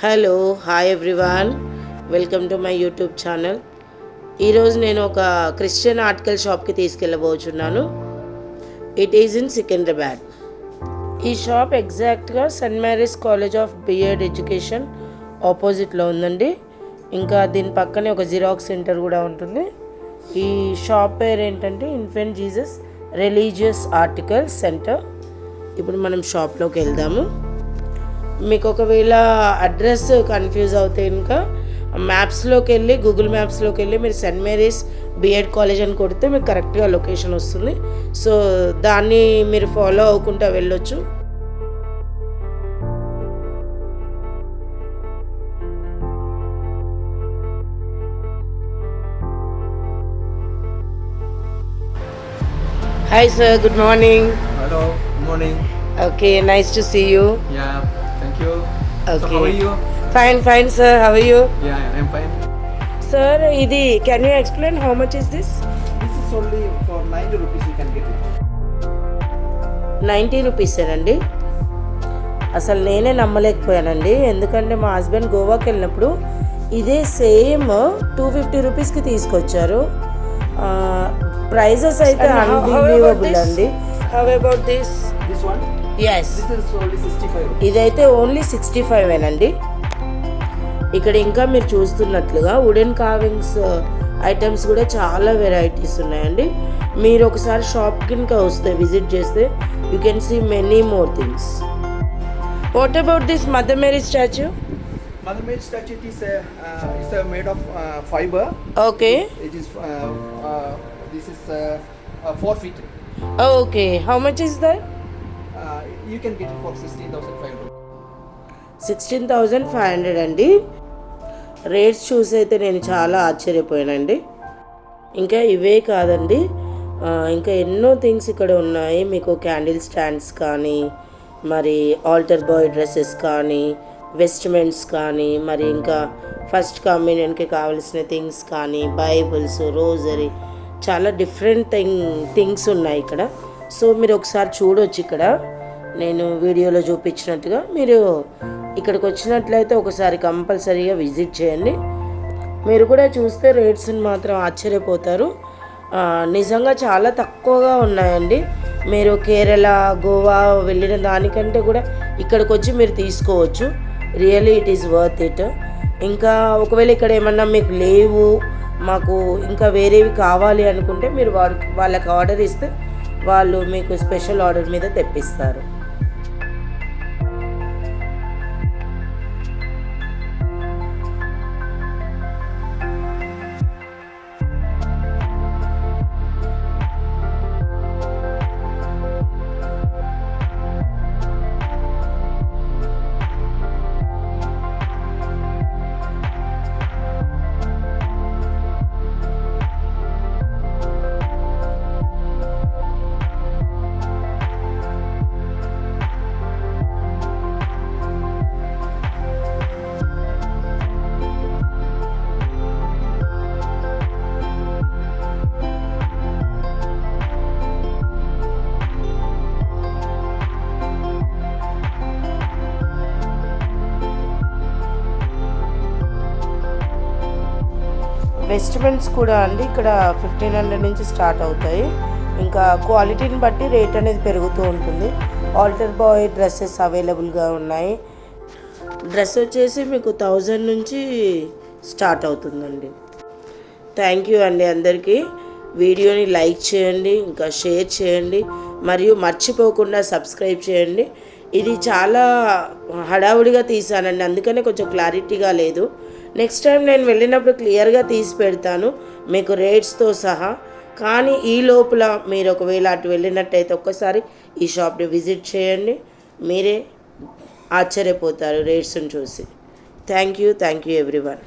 Hello hi everyone, welcome to my YouTube channel. ఈరోజు నేను ఒక క్రిస్టియన్ ఆర్టికల్ షాప్కి తీసుకెళ్ళబోచున్నాను. It is in Secunderabad. ఈ షాప్ ఎగ్జాక్ట్గా Saint Mary's College of B Ed education ఆపోజిట్లో ఉందండి. ఇంకా దీని పక్కనే ఒక జిరాక్స్ సెంటర్ కూడా ఉంటుంది. ఈ షాప్ పేరు ఏంటంటే infant Jesus religious article centre. ఇప్పుడు మనం షాప్లోకి వెళ్దాము. మీకు ఒకవేళ అడ్రస్ కన్ఫ్యూజ్ అవుతే ఇంకా మ్యాప్స్లోకి వెళ్ళి గూగుల్ మ్యాప్స్లోకి వెళ్ళి మీరు సెయింట్ మేరీస్ బిఎడ్ కాలేజ్ అని కొడితే మీకు కరెక్ట్గా లొకేషన్ వస్తుంది. సో దాన్ని మీరు ఫాలో అవ్వకుండా వెళ్ళొచ్చు. Hi sir, good morning. Hello, good morning. Okay, nice to see you. Yeah, thank you. Okay. So how are you? Fine sir, how are you? Yeah, I'm fine. Sir, can you explain how much is this? This is only for 90 rupees you can get it. 90 rupees అండి. అసలు నేనే నమ్మలేకపోయానండి. ఎందుకంటే మా husband గోవాకి వెళ్ళినప్పుడు ఇదే same 250 రూపీస్కి తీసుకొచ్చారు. ప్రైజెస్ అయితే అన్బిలీవబుల్ అండి. How about this? This one? Yes. This is only 65 rupees. ఇదైతే ఓన్లీ 65 అండి. ఇక్కడ ఇంకా మీరు చూస్తున్నట్లుగా వుడెన్ కార్వింగ్స్ ఐటమ్స్ కూడా చాలా వెరైటీస్ ఉన్నాయండి. మీరు ఒకసారి షాప్ కింద వస్తే విజిట్ చేస్తే you can see many more things. What about this Mother Mary statue? Mother Mary statue is made of fiber. Okay. It is this is 4 feet. Okay, how much is that? You can get it for 16,500. 16,500 అండి. Rates చూసి అయితే నేను చాలా ఆశ్చర్యపోయానండి. ఇంకా ఇవే కాదండి, ఇంకా ఎన్నో థింగ్స్ ఇక్కడ ఉన్నాయి. మీకు క్యాండిల్ స్టాండ్స్ కానీ, మరి ఆల్టర్ బాయ్ డ్రెస్సెస్ కానీ, వెస్ట్మెంట్స్ కానీ, మరి ఇంకా ఫస్ట్ కమ్యూనియన్కి కావాల్సిన థింగ్స్ కానీ, బైబుల్స్, రోజరీ, చాలా డిఫరెంట్ థింగ్స్ ఉన్నాయి ఇక్కడ. సో మీరు ఒకసారి చూడవచ్చు. ఇక్కడ నేను వీడియోలో చూపించినట్టుగా మీరు ఇక్కడికి వచ్చినట్లయితే ఒకసారి కంపల్సరీగా విజిట్ చేయండి. మీరు కూడా చూస్తే రేట్స్ని మాత్రం ఆశ్చర్యపోతారు. నిజంగా చాలా తక్కువగా ఉన్నాయండి. మీరు కేరళ, గోవా వెళ్ళిన దానికంటే కూడా ఇక్కడికి వచ్చి మీరు తీసుకోవచ్చు. Really it is worth it. ఇంకా ఒకవేళ ఇక్కడ ఏమన్నా మీకు లేవు, మాకు ఇంకా వేరేవి కావాలి అనుకుంటే మీరు వాళ్ళకి ఆర్డర్ ఇస్తే వాళ్ళు మీకు స్పెషల్ ఆర్డర్ మీద తెప్పిస్తారు. వెస్ట్మెంట్స్ కూడా అండి ఇక్కడ 1500 నుంచి స్టార్ట్ అవుతాయి. ఇంకా క్వాలిటీని బట్టి రేట్ అనేది పెరుగుతూ ఉంటుంది. ఆల్టర్ బాయ్ డ్రెస్సెస్ అవైలబుల్గా ఉన్నాయి. డ్రెస్ వచ్చేసి మీకు 1000 నుంచి స్టార్ట్ అవుతుందండి. థ్యాంక్ యూ అండి అందరికీ. వీడియోని లైక్ చేయండి, ఇంకా షేర్ చేయండి, మరియు మర్చిపోకుండా సబ్స్క్రైబ్ చేయండి. ఇది చాలా హడావుడిగా తీసానండి, అందుకనే కొంచెం క్లారిటీగా లేదు. నెక్స్ట్ టైం నేను వెళ్ళినప్పుడు క్లియర్గా తీసి పెడతాను మీకు రేట్స్తో సహా. కానీ ఈ లోపల మీరు ఒకవేళ అటు వెళ్ళినట్టయితే ఒక్కసారి ఈ షాప్ని విజిట్ చేయండి. మీరే ఆశ్చర్యపోతారు రేట్స్ని చూసి. Thank you everyone.